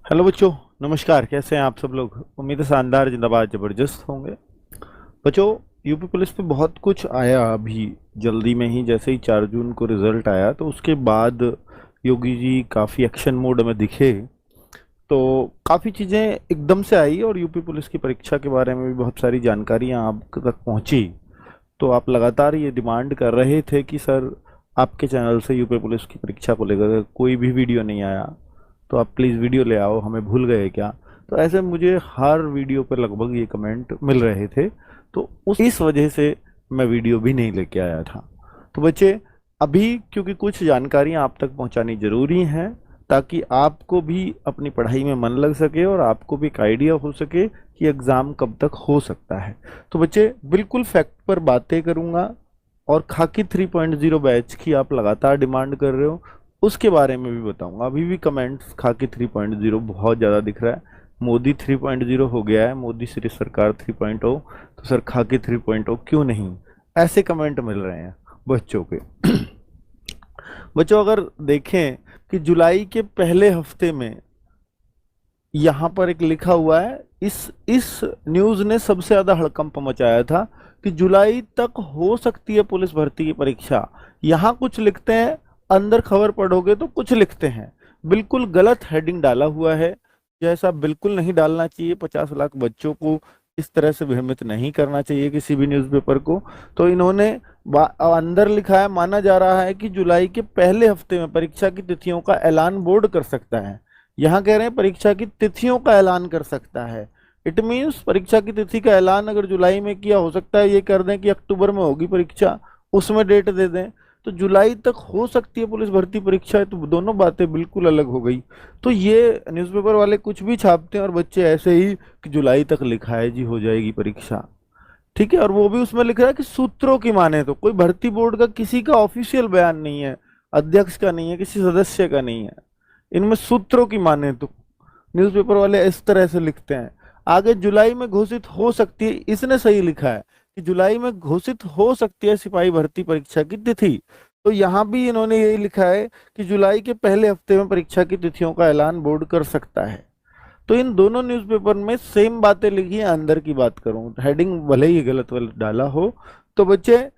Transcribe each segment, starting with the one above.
Hello बच्चों। नमस्कार। कैसे हैं आप सब लोग? उम्मीद है शानदार, जिंदाबाद, जबरदस्त होंगे। बच्चों, यूपी पुलिस पे बहुत कुछ आया अभी जल्दी में ही। जैसे ही 4 जून को रिजल्ट आया तो उसके बाद योगी जी काफ़ी एक्शन मोड में दिखे। तो काफ़ी चीज़ें एकदम से आई और यूपी पुलिस की परीक्षा के बारे में भी बहुत सारी जानकारियां आप तक पहुंची। तो आप लगातार ये डिमांड कर रहे थे कि सर, आपके चैनल से यूपी पुलिस की परीक्षा को लेकर कोई भी वीडियो नहीं आया, तो आप प्लीज़ वीडियो ले आओ, हमें भूल गए क्या? तो ऐसे मुझे हर वीडियो पर लगभग ये कमेंट मिल रहे थे। तो उस इस वजह से मैं वीडियो भी नहीं लेके आया था। तो बच्चे, अभी क्योंकि कुछ जानकारियां आप तक पहुंचानी जरूरी हैं, ताकि आपको भी अपनी पढ़ाई में मन लग सके और आपको भी एक आइडिया हो सके कि एग्ज़ाम कब तक हो सकता है। तो बच्चे, बिल्कुल फैक्ट पर बातें करूंगा। और खाकी 3.0 बैच की आप लगातार डिमांड कर रहे हो, उसके बारे में भी बताऊंगा। अभी भी कमेंट्स खाकी 3.0 बहुत ज़्यादा दिख रहा है। मोदी 3.0 हो गया है, मोदी श्री सरकार 3.0, तो सर खाकी 3.0 क्यों नहीं? ऐसे कमेंट मिल रहे हैं बच्चों के। बच्चों, अगर देखें कि जुलाई के पहले हफ्ते में यहाँ पर एक लिखा हुआ है, इस न्यूज ने सबसे ज्यादा हड़कंप मचाया था कि जुलाई तक हो सकती है पुलिस भर्ती की परीक्षा। यहाँ कुछ लिखते हैं, अंदर खबर पढ़ोगे तो कुछ लिखते हैं। बिल्कुल गलत हेडिंग डाला हुआ है, जैसा बिल्कुल नहीं डालना चाहिए। 50 लाख बच्चों को इस तरह से भ्रमित नहीं करना चाहिए किसी भी न्यूज़पेपर को। तो इन्होंने अंदर लिखा है, माना जा रहा है कि जुलाई के पहले हफ्ते में परीक्षा की तिथियों का ऐलान बोर्ड कर सकता है। यहाँ कह रहे हैं परीक्षा की तिथियों का ऐलान कर सकता है। इट मीन्स परीक्षा की तिथि का ऐलान अगर जुलाई में किया, हो सकता है ये कर दें कि अक्टूबर में होगी परीक्षा, उसमें डेट दे दें। तो जुलाई तक हो सकती है पुलिस भर्ती परीक्षा है, तो दोनों बातें बिल्कुल अलग हो गई। तो ये न्यूज़पेपर वाले कुछ भी छापते हैं और बच्चे ऐसे ही कि जुलाई तक लिखा है जी हो जाएगी परीक्षा। ठीक है, और वो भी उसमें लिख रहा है कि सूत्रों की माने तो कोई भर्ती बोर्ड का किसी का ऑफिशियल बयान नहीं है, अध्यक्ष का नहीं है, किसी सदस्य का नहीं है। इनमें सूत्रों की माने तो न्यूज़पेपर वाले इस तरह से लिखते हैं। आगे जुलाई में घोषित हो सकती है, इसने सही लिखा है कि जुलाई में घोषित हो सकती है सिपाही भर्ती परीक्षा की तिथि। तो यहाँ भी इन्होंने यही लिखा है कि जुलाई के पहले हफ्ते में परीक्षा की तिथियों का ऐलान बोर्ड कर सकता है। तो इन दोनों न्यूज़पेपर में सेम बातें लिखी है। अंदर की बात करूं, हेडिंग भले ही गलत वलत डाला हो, तो बच्चे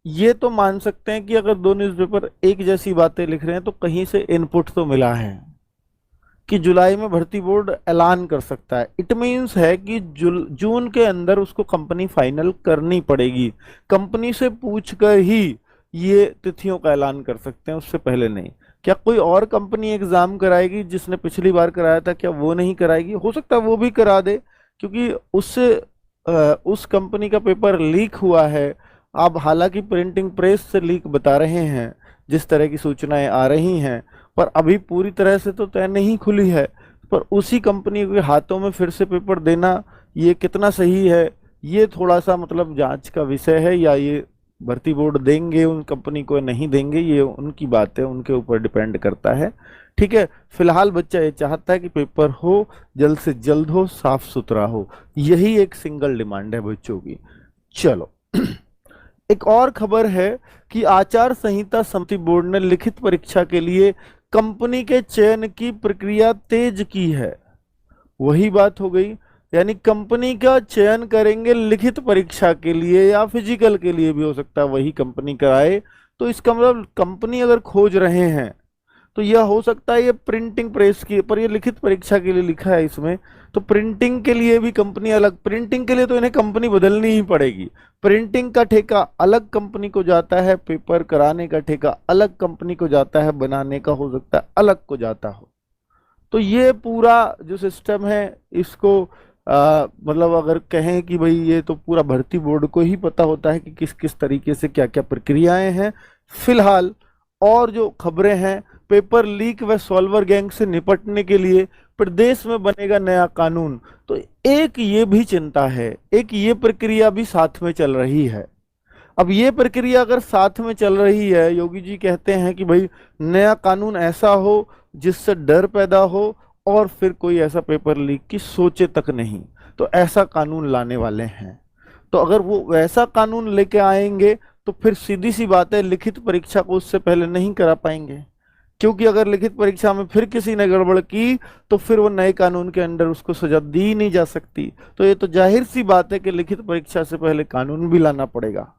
ये तो मान सकते हैं कि अगर दो न्यूज़पेपर एक जैसी बातें लिख रहे हैं तो कहीं से इनपुट तो मिला है कि जुलाई में भर्ती बोर्ड ऐलान कर सकता है। इट मीन्स है कि जून के अंदर उसको कंपनी फाइनल करनी पड़ेगी। कंपनी से पूछ कर ही ये तिथियों का ऐलान कर सकते हैं, उससे पहले नहीं। क्या कोई और कंपनी एग्जाम कराएगी जिसने पिछली बार कराया था? क्या वो नहीं कराएगी? हो सकता है वो भी करा दे, क्योंकि उससे उस कंपनी का पेपर लीक हुआ है। अब हालांकि प्रिंटिंग प्रेस से लीक बता रहे हैं, जिस तरह की सूचनाएं आ रही हैं, पर अभी पूरी तरह से तो तय नहीं खुली है। पर उसी कंपनी के हाथों में फिर से पेपर देना, ये कितना सही है, ये थोड़ा सा मतलब जांच का विषय है। या ये भर्ती बोर्ड देंगे उन कंपनी को, नहीं देंगे, ये उनकी बात है, उनके ऊपर डिपेंड करता है। ठीक है, फिलहाल बच्चा ये चाहता है कि पेपर हो, जल्द से जल्द हो, साफ सुथरा हो। यही एक सिंगल डिमांड है बच्चों की। चलो, एक और खबर है कि आचार संहिता समिति बोर्ड ने लिखित परीक्षा के लिए कंपनी के चयन की प्रक्रिया तेज की है। वही बात हो गई, यानी कंपनी का चयन करेंगे लिखित परीक्षा के लिए, या फिजिकल के लिए भी हो सकता है वही कंपनी कराए। तो इसका मतलब कंपनी अगर खोज रहे हैं तो यह हो सकता है ये प्रिंटिंग प्रेस की, पर ये लिखित परीक्षा के लिए लिखा है इसमें। तो प्रिंटिंग के लिए भी कंपनी अलग, प्रिंटिंग के लिए तो इन्हें कंपनी बदलनी ही पड़ेगी। प्रिंटिंग का ठेका अलग कंपनी को जाता है, पेपर कराने का ठेका अलग कंपनी को जाता है, बनाने का हो सकता है अलग को जाता हो। तो ये पूरा जो सिस्टम है, इसको मतलब अगर कहें कि भाई ये तो पूरा भर्ती बोर्ड को ही पता होता है कि किस किस तरीके से क्या क्या प्रक्रियाएं हैं। फिलहाल और जो खबरें हैं, पेपर लीक व सॉल्वर गैंग से निपटने के लिए प्रदेश में बनेगा नया कानून। तो एक ये भी चिंता है, एक ये प्रक्रिया भी साथ में चल रही है। अब ये प्रक्रिया अगर साथ में चल रही है, योगी जी कहते हैं कि भाई नया कानून ऐसा हो जिससे डर पैदा हो और फिर कोई ऐसा पेपर लीक की सोचे तक नहीं, तो ऐसा कानून लाने वाले हैं। तो अगर वो वैसा कानून लेके आएंगे तो फिर सीधी सी बात है, लिखित परीक्षा को उससे पहले नहीं करा पाएंगे। क्योंकि अगर लिखित परीक्षा में फिर किसी ने गड़बड़ की तो फिर वो नए कानून के अंडर उसको सजा दी नहीं जा सकती। तो ये तो जाहिर सी बात है कि लिखित परीक्षा से पहले कानून भी लाना पड़ेगा।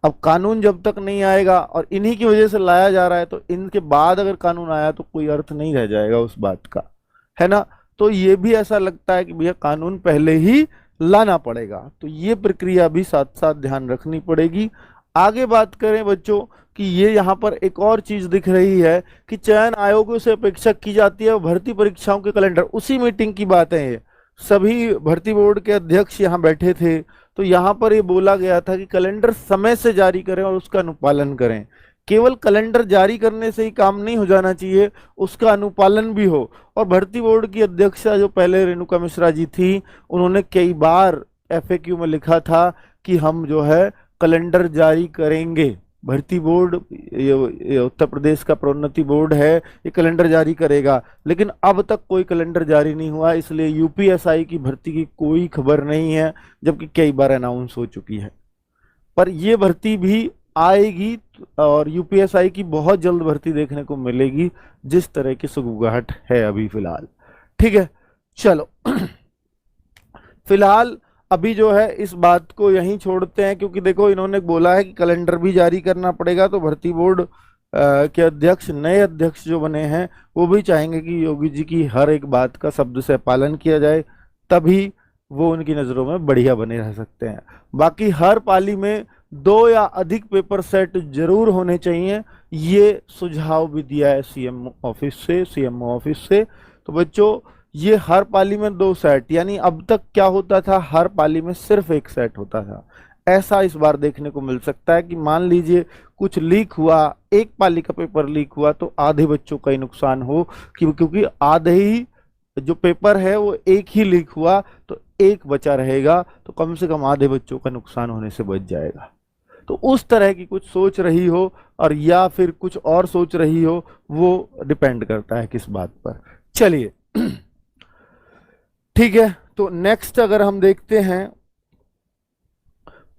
अब कानून जब तक नहीं आएगा, और इन्हीं की वजह से लाया जा रहा है, तो इनके बाद अगर कानून आया तो कोई अर्थ नहीं रह जाएगा उस बात का, है ना। तो ये भी ऐसा लगता है कि भैया कानून पहले ही लाना पड़ेगा, तो ये प्रक्रिया भी साथ साथ ध्यान रखनी पड़ेगी। आगे बात करें बच्चों कि ये यहाँ पर एक और चीज दिख रही है कि चयन आयोगों से अपेक्षा की जाती है भर्ती परीक्षाओं के कैलेंडर। उसी मीटिंग की बात है ये, सभी भर्ती बोर्ड के अध्यक्ष यहाँ बैठे थे, तो यहाँ पर ये बोला गया था कि कैलेंडर समय से जारी करें और उसका अनुपालन करें। केवल कैलेंडर जारी करने से ही काम नहीं हो जाना चाहिए, उसका अनुपालन भी हो। और भर्ती बोर्ड की अध्यक्षा जो पहले रेणुका मिश्रा जी थी, उन्होंने कई बार एफएक्यू में लिखा था कि हम जो है कैलेंडर जारी करेंगे। भर्ती बोर्ड ये उत्तर प्रदेश का प्रोन्नति बोर्ड है, ये कैलेंडर जारी करेगा, लेकिन अब तक कोई कैलेंडर जारी नहीं हुआ, इसलिए यूपीएसआई की भर्ती की कोई खबर नहीं है, जबकि कई बार अनाउंस हो चुकी है। पर ये भर्ती भी आएगी और यूपीएसआई की बहुत जल्द भर्ती देखने को मिलेगी, जिस तरह की सुगबुगाहट है अभी फिलहाल। ठीक है, चलो फिलहाल अभी जो है इस बात को यहीं छोड़ते हैं, क्योंकि देखो इन्होंने बोला है कि कैलेंडर भी जारी करना पड़ेगा, तो भर्ती बोर्ड के अध्यक्ष, नए अध्यक्ष जो बने हैं, वो भी चाहेंगे कि योगी जी की हर एक बात का शब्द से पालन किया जाए, तभी वो उनकी नज़रों में बढ़िया बने रह सकते हैं। बाकी हर पाली में 2 या अधिक पेपर सेट जरूर होने चाहिए, ये सुझाव भी दिया है सीएम ऑफिस से, सीएमओ ऑफिस से। तो बच्चों ये हर पाली में 2 सेट, यानी अब तक क्या होता था, हर पाली में सिर्फ 1 सेट होता था, ऐसा इस बार देखने को मिल सकता है कि मान लीजिए कुछ लीक हुआ, एक पाली का पेपर लीक हुआ, तो आधे बच्चों का ही नुकसान हो, क्योंकि आधे ही जो पेपर है वो एक ही लीक हुआ, तो एक बचा रहेगा, तो कम से कम आधे बच्चों का नुकसान होने से बच जाएगा। तो उस तरह की कुछ सोच रही हो और या फिर कुछ और सोच रही हो, वो डिपेंड करता है किस बात पर। चलिए ठीक है, तो नेक्स्ट अगर हम देखते हैं,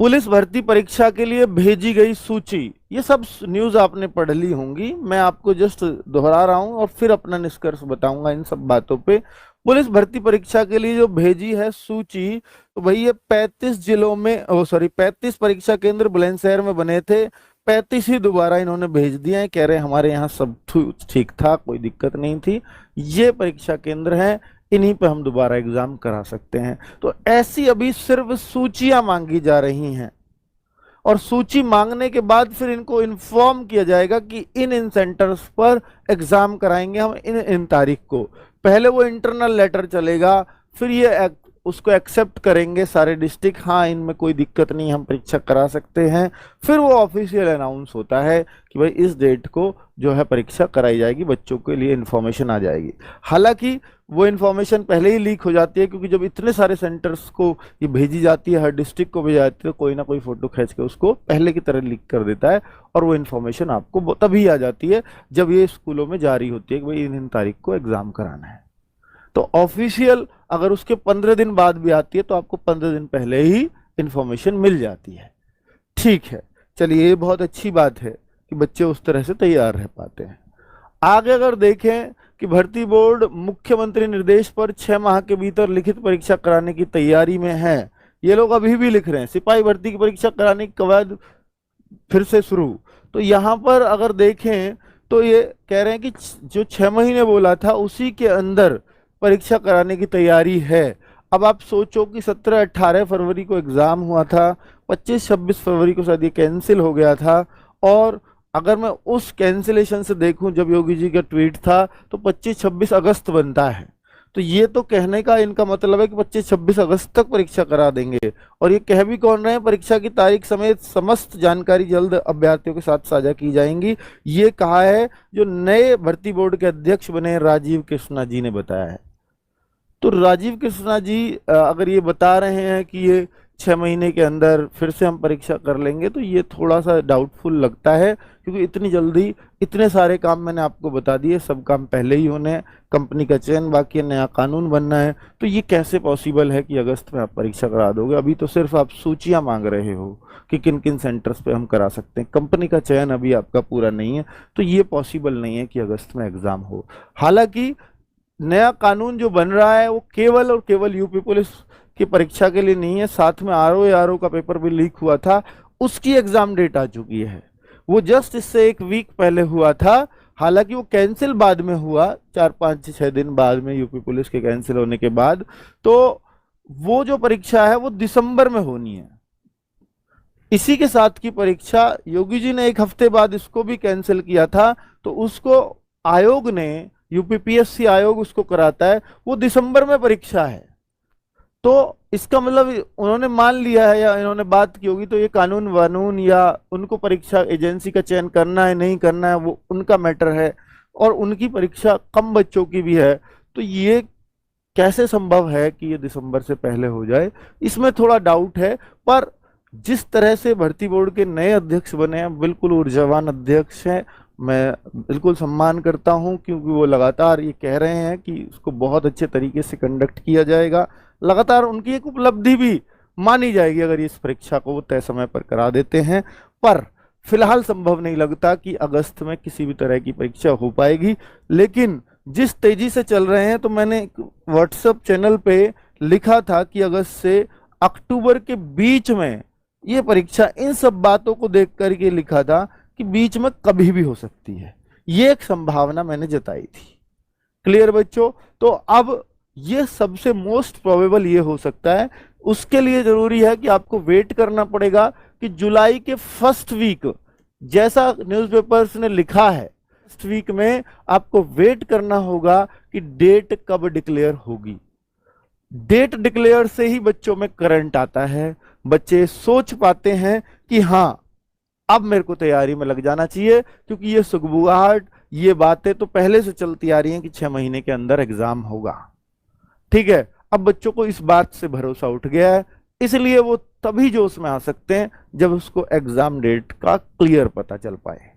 पुलिस भर्ती परीक्षा के लिए भेजी गई सूची। ये सब न्यूज आपने पढ़ ली होंगी, मैं आपको जस्ट दोहरा रहा हूं और फिर अपना निष्कर्ष बताऊंगा इन सब बातों पे। पुलिस भर्ती परीक्षा के लिए जो भेजी है सूची, तो भाई ये 35 जिलों में, 35 परीक्षा केंद्र बुलंदशहर में बने थे, 35 ही दोबारा इन्होंने भेज दिए हैं। कह रहे हैं हमारे यहाँ सब ठीक था, कोई दिक्कत नहीं थी, ये परीक्षा केंद्र हैं, इन्हीं पे हम दोबारा एग्जाम करा सकते हैं। तो ऐसी अभी सिर्फ सूचियां मांगी जा रही हैं, और सूची मांगने के बाद फिर इनको इन्फॉर्म किया जाएगा कि इन इन सेंटर्स पर एग्जाम कराएंगे हम इन इन तारीख को। पहले वो इंटरनल लेटर चलेगा, फिर ये उसको एक्सेप्ट करेंगे सारे डिस्ट्रिक्ट, हाँ इनमें कोई दिक्कत नहीं, हम परीक्षा करा सकते हैं। फिर वो ऑफिशियल अनाउंस होता है कि भाई इस डेट को जो है परीक्षा कराई जाएगी, बच्चों के लिए इन्फॉर्मेशन आ जाएगी। हालांकि वो इन्फॉर्मेशन पहले ही लीक हो जाती है, क्योंकि जब इतने सारे सेंटर्स को ये भेजी जाती है, हर डिस्ट्रिक्ट को भेजी जाती है, तो कोई ना कोई फोटो खींच के उसको पहले की तरह लीक कर देता है, और वो इन्फॉर्मेशन आपको तभी आ जाती है जब ये स्कूलों में जारी होती है कि भाई इन तारीख को एग्जाम कराना है। तो ऑफिशियल अगर उसके 15 दिन बाद भी आती है, तो आपको 15 दिन पहले ही इंफॉर्मेशन मिल जाती है। ठीक है, चलिए ये बहुत अच्छी बात है कि बच्चे उस तरह से तैयार रह पाते हैं। आगे अगर देखें कि भर्ती बोर्ड मुख्यमंत्री निर्देश पर 6 माह के भीतर लिखित परीक्षा कराने की तैयारी में है, ये लोग अभी भी लिख रहे हैं सिपाही भर्ती की परीक्षा कराने की कवायद फिर से शुरू। तो यहां पर अगर देखें तो ये कह रहे हैं कि जो 6 महीने बोला था उसी के अंदर परीक्षा कराने की तैयारी है। अब आप सोचो कि 17-18 फरवरी को एग्जाम हुआ था, 25-26 फरवरी को शायद ये कैंसिल हो गया था, और अगर मैं उस कैंसिलेशन से देखूं जब योगी जी का ट्वीट था, तो 25-26 अगस्त बनता है। तो ये तो कहने का इनका मतलब है कि 25-26 अगस्त तक परीक्षा करा देंगे। और ये कह भी कौन रहे हैं, परीक्षा की तारीख समेत समस्त जानकारी जल्द अभ्यर्थियों के साथ साझा की जाएंगी, ये कहा है जो नए भर्ती बोर्ड के अध्यक्ष बने राजीव कृष्णा जी ने बताया है। तो राजीव कृष्णा जी अगर ये बता रहे हैं कि ये 6 महीने के अंदर फिर से हम परीक्षा कर लेंगे, तो ये थोड़ा सा डाउटफुल लगता है, क्योंकि इतनी जल्दी इतने सारे काम मैंने आपको बता दिए, सब काम पहले ही होने हैं, कंपनी का चयन बाकी है, नया कानून बनना है, तो ये कैसे पॉसिबल है कि अगस्त में आप परीक्षा करा दोगे? अभी तो सिर्फ आप सूचियां मांग रहे हो कि किन किन सेंटर्स पे हम करा सकते हैं, कंपनी का चयन अभी आपका पूरा नहीं है, तो ये पॉसिबल नहीं है कि अगस्त में एग्जाम हो। हालांकि नया कानून जो बन रहा है वो केवल और केवल यूपी पुलिस की परीक्षा के लिए नहीं है, साथ में आरओ का पेपर भी लीक हुआ था, उसकी एग्जाम डेट आ चुकी है। वो जस्ट इससे 1 वीक पहले हुआ था, हालांकि वो कैंसिल बाद में हुआ, 4-5-6 दिन बाद में, यूपी पुलिस के कैंसिल होने के बाद। तो वो जो परीक्षा है वो दिसंबर में होनी है। इसी के साथ की परीक्षा योगी जी ने 1 हफ्ते बाद इसको भी कैंसिल किया था, तो उसको आयोग ने, यूपीपीएससी आयोग उसको कराता है, वो दिसंबर में परीक्षा है। तो इसका मतलब उन्होंने मान लिया है, या इन्होंने बात की होगी, तो ये कानून वानून या उनको परीक्षा एजेंसी का चयन करना है नहीं करना है वो उनका मैटर है, और उनकी परीक्षा कम बच्चों की भी है, तो ये कैसे संभव है कि ये दिसंबर से पहले हो जाए, इसमें थोड़ा डाउट है। पर जिस तरह से भर्ती बोर्ड के नए अध्यक्ष बने हैं, बिल्कुल ऊर्जावान अध्यक्ष हैं, मैं बिल्कुल सम्मान करता हूं, क्योंकि वो लगातार ये कह रहे हैं कि इसको बहुत अच्छे तरीके से कंडक्ट किया जाएगा, लगातार उनकी एक उपलब्धि भी मानी जाएगी अगर इस परीक्षा को वो तय समय पर करा देते हैं। पर फिलहाल संभव नहीं लगता कि अगस्त में किसी भी तरह की परीक्षा हो पाएगी। लेकिन जिस तेजी से चल रहे हैं, तो मैंने व्हाट्सएप चैनल पे लिखा था कि अगस्त से अक्टूबर के बीच में ये परीक्षा, इन सब बातों को देख करके लिखा था कि बीच में कभी भी हो सकती है, ये एक संभावना मैंने जताई थी। क्लियर बच्चों? तो अब ये सबसे मोस्ट प्रोबेबल ये हो सकता है, उसके लिए जरूरी है कि आपको वेट करना पड़ेगा कि जुलाई के फर्स्ट वीक, जैसा न्यूज़पेपर्स ने लिखा है, फर्स्ट वीक में आपको वेट करना होगा कि डेट कब डिक्लेयर होगी। डेट डिक्लेयर से ही बच्चों में करंट आता है, बच्चे सोच पाते हैं कि हाँ अब मेरे को तैयारी में लग जाना चाहिए, क्योंकि ये सुगबुगाहट, ये बातें तो पहले से चलती आ रही हैं कि 6 महीने के अंदर एग्जाम होगा। ठीक है, अब बच्चों को इस बात से भरोसा उठ गया है, इसलिए वो तभी जोश में आ सकते हैं जब उसको एग्जाम डेट का क्लियर पता चल पाए।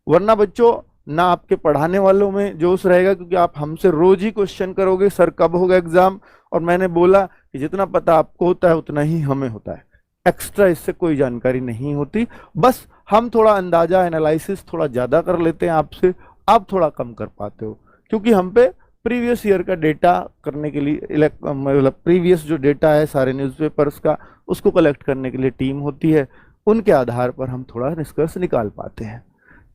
वरना बच्चों, ना आपके पढ़ाने वालों में जोश रहेगा, क्योंकि आप हमसे रोज ही क्वेश्चन करोगे सर कब होगा एग्जाम, और मैंने बोला कि जितना पता आपको होता है उतना ही हमें होता है, एक्स्ट्रा इससे कोई जानकारी नहीं होती। बस हम थोड़ा अंदाजा, एनालिसिस थोड़ा ज्यादा कर लेते हैं आपसे, आप थोड़ा कम कर पाते हो, क्योंकि हम पे प्रीवियस ईयर का डेटा करने के लिए, मतलब प्रीवियस जो डेटा है सारे न्यूज़पेपर्स का, उसको कलेक्ट करने के लिए टीम होती है, उनके आधार पर हम थोड़ा निष्कर्ष निकाल पाते हैं।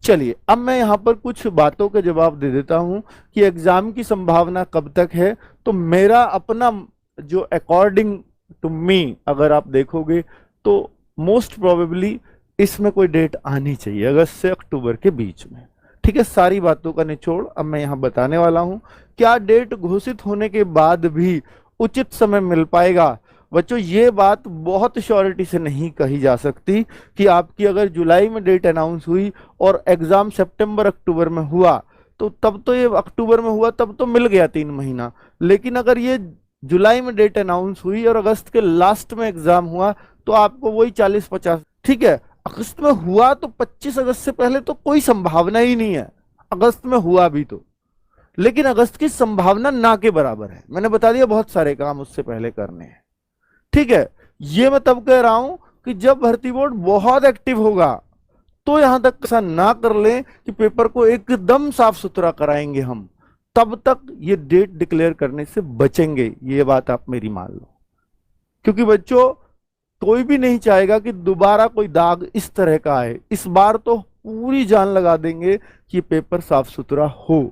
चलिए, अब मैं यहाँ पर कुछ बातों के जवाब दे देता हूँ कि एग्जाम की संभावना कब तक है। तो मेरा अपना जो अकॉर्डिंग टू मी, अगर आप देखोगे तो मोस्ट प्रोबेबली इसमें कोई डेट आनी चाहिए अगस्त से अक्टूबर के बीच में। ठीक है, सारी बातों का निचोड़ अब मैं यहाँ बताने वाला हूँ। क्या डेट घोषित होने के बाद भी उचित समय मिल पाएगा? बच्चों, ये बात बहुत श्योरिटी से नहीं कही जा सकती कि आपकी अगर जुलाई में डेट अनाउंस हुई और एग्जाम सितंबर अक्टूबर में हुआ, तो तब तो ये अक्टूबर में हुआ तब तो मिल गया 3 महीना। लेकिन अगर ये जुलाई में डेट अनाउंस हुई और अगस्त के लास्ट में एग्जाम हुआ, तो आपको वही 40-50, ठीक है, अगस्त में हुआ तो 25 अगस्त से पहले तो कोई संभावना ही नहीं है, अगस्त में हुआ भी तो, लेकिन अगस्त की संभावना ना के बराबर है। मैंने बता दिया बहुत सारे काम उससे पहले करने हैं। ठीक है, ये मैं तब कह रहा हूं कि जब भर्ती बोर्ड बहुत एक्टिव होगा, तो यहां तक ऐसा ना कर लें कि पेपर को एकदम साफ सुथरा कराएंगे हम, तब तक ये डेट डिक्लेयर करने से बचेंगे, ये बात आप मेरी मान लो। क्योंकि बच्चों, कोई भी नहीं चाहेगा कि दोबारा कोई दाग इस तरह का आए। इस बार तो पूरी जान लगा देंगे कि पेपर साफ सुथरा हो,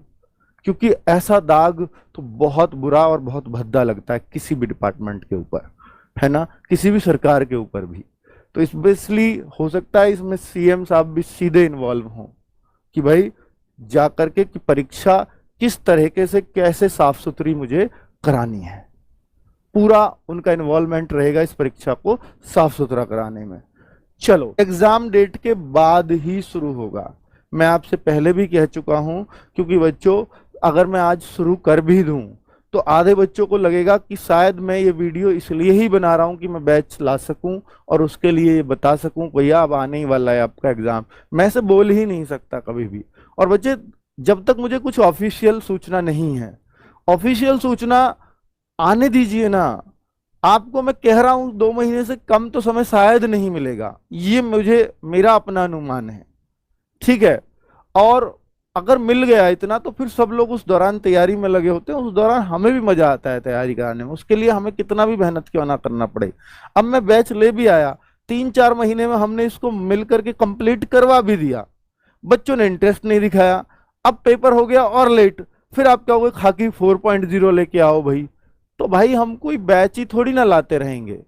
क्योंकि ऐसा दाग तो बहुत बुरा और बहुत भद्दा लगता है किसी भी डिपार्टमेंट के ऊपर, है ना, किसी भी सरकार के ऊपर भी। तो स्पेशली हो सकता है इसमें सीएम साहब भी सीधे इन्वॉल्व हों कि भाई जाकर के कि परीक्षा किस तरीके से कैसे साफ सुथरी मुझे करानी है, पूरा उनका इन्वॉल्वमेंट रहेगा इस परीक्षा को साफ सुथरा कराने में। चलो, एग्जाम डेट के बाद ही शुरू होगा, मैं आपसे पहले भी कह चुका हूं, क्योंकि बच्चों अगर मैं आज शुरू कर भी दूं तो आधे बच्चों को लगेगा कि शायद मैं ये वीडियो इसलिए ही बना रहा हूँ कि मैं बैच ला सकूं और उसके लिए ये बता सकूं भैया अब आने ही वाला है आपका एग्जाम। मैं ऐसे बोल ही नहीं सकता कभी भी। और बच्चे, जब तक मुझे कुछ ऑफिशियल सूचना नहीं है, ऑफिशियल सूचना आने दीजिए ना। आपको मैं कह रहा हूं 2 महीने से कम तो समय शायद नहीं मिलेगा, ये मुझे मेरा अपना अनुमान है। ठीक है। और अगर मिल गया इतना तो फिर सब लोग उस दौरान तैयारी में लगे होते हैं, उस दौरान हमें भी मजा आता है तैयारी कराने में, उसके लिए हमें कितना भी मेहनत क्यों ना करना पड़े। अब मैं बैच ले भी आया, 3-4 महीने में हमने इसको मिल करके कंप्लीट करवा भी दिया, बच्चों ने इंटरेस्ट नहीं दिखाया, अब पेपर हो गया और लेट, फिर आप कहोगे खाकी 4.0 लेके आओ भाई। तो भाई हम कोई बैच ही थोड़ी ना लाते रहेंगे,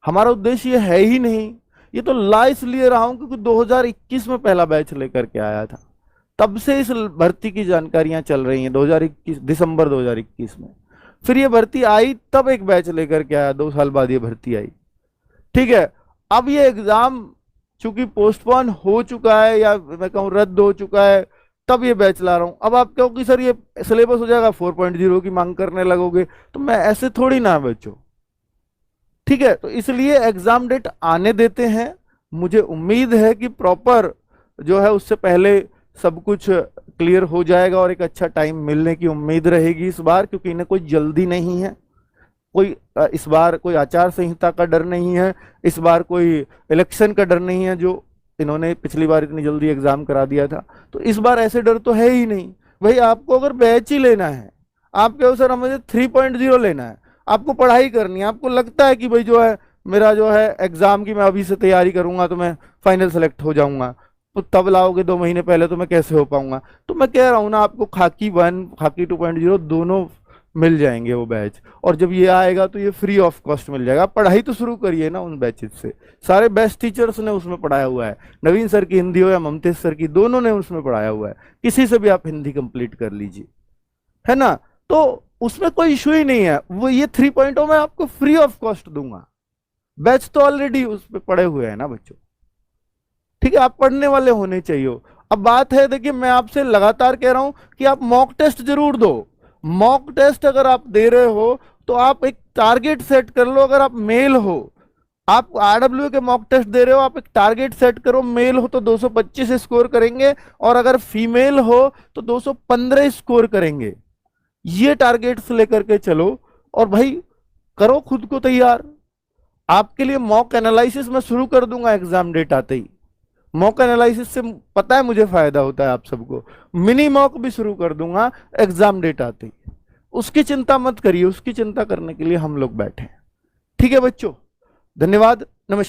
हमारा उद्देश्य ये है ही नहीं। ये तो ला इसलिए रहा हूं क्योंकि 2021 में पहला बैच लेकर के आया था, तब से इस भर्ती की जानकारियां चल रही हैं। 2021 दिसंबर 2021 में फिर ये भर्ती आई, तब एक बैच लेकर के आया, 2 साल बाद ये भर्ती आई। ठीक है। अब ये एग्जाम चूंकि पोस्टपोन हो चुका है या मैं कहूँ रद्द हो चुका है, तब ये बैच ला रहा हूं। अब आप कहो कि सर ये सिलेबस हो जाएगा, 4.0 की मांग करने लगोगे, तो मैं ऐसे थोड़ी ना बच्चों। ठीक है। तो इसलिए एग्जाम डेट आने देते हैं, मुझे उम्मीद है कि प्रॉपर जो है उससे पहले सब कुछ क्लियर हो जाएगा और एक अच्छा टाइम मिलने की उम्मीद रहेगी इस बार, क्योंकि इन्हें कोई जल्दी नहीं है, कोई इस बार कोई आचार संहिता का डर नहीं है, इस बार कोई इलेक्शन का डर नहीं है जो इन्होंने पिछली बार इतनी जल्दी एग्जाम करा दिया था। तो इस बार ऐसे डर तो है ही नहीं। भाई आपको अगर बैच ही लेना है, आप कहो सर हमें 3.0 लेना है, आपको पढ़ाई करनी है, आपको लगता है कि भाई जो है मेरा जो है एग्जाम की मैं अभी से तैयारी करूंगा तो मैं फाइनल सेलेक्ट हो जाऊंगा, तो तब लाओगे 2 महीने पहले तो मैं कैसे हो पाऊंगा। तो मैं कह रहा हूं ना आपको खाकी 1 खाकी 2.0 दोनों मिल जाएंगे वो बैच, और जब ये आएगा तो ये फ्री ऑफ कॉस्ट मिल जाएगा। पढ़ाई तो शुरू करिए ना उन बैचेज से, सारे बेस्ट टीचर्स ने उसमें पढ़ाया हुआ है, नवीन सर की हिंदी हो या ममतेज सर की, दोनों ने उसमें पढ़ाया हुआ है, किसी से भी आप हिंदी कंप्लीट कर लीजिए, है ना। तो उसमें कोई इशू ही नहीं है, वो ये 3.0 मैं आपको फ्री ऑफ कॉस्ट दूंगा, बैच तो ऑलरेडी उस पर पढ़े हुए हैं ना बच्चों। ठीक है। आप पढ़ने वाले होने चाहिए। अब बात है, देखिए मैं आपसे लगातार कह रहा हूं कि आप मॉक टेस्ट जरूर दो। मॉक टेस्ट अगर आप दे रहे हो तो आप एक टारगेट सेट कर लो। अगर आप मेल हो, आप आरडब्ल्यू के मॉक टेस्ट दे रहे हो, आप एक टारगेट सेट करो, मेल हो तो 225 स्कोर करेंगे, और अगर फीमेल हो तो 215 स्कोर करेंगे। ये टारगेट्स लेकर के चलो और भाई करो खुद को तैयार। आपके लिए मॉक एनालिसिस मैं शुरू कर दूंगा एग्जाम डेट आते ही। मॉक एनालिसिस से पता है मुझे फायदा होता है आप सबको, मिनी मॉक भी शुरू कर दूंगा एग्जाम डेट आते ही। उसकी चिंता मत करिए, उसकी चिंता करने के लिए हम लोग बैठे हैं। ठीक है बच्चों, धन्यवाद, नमस्कार।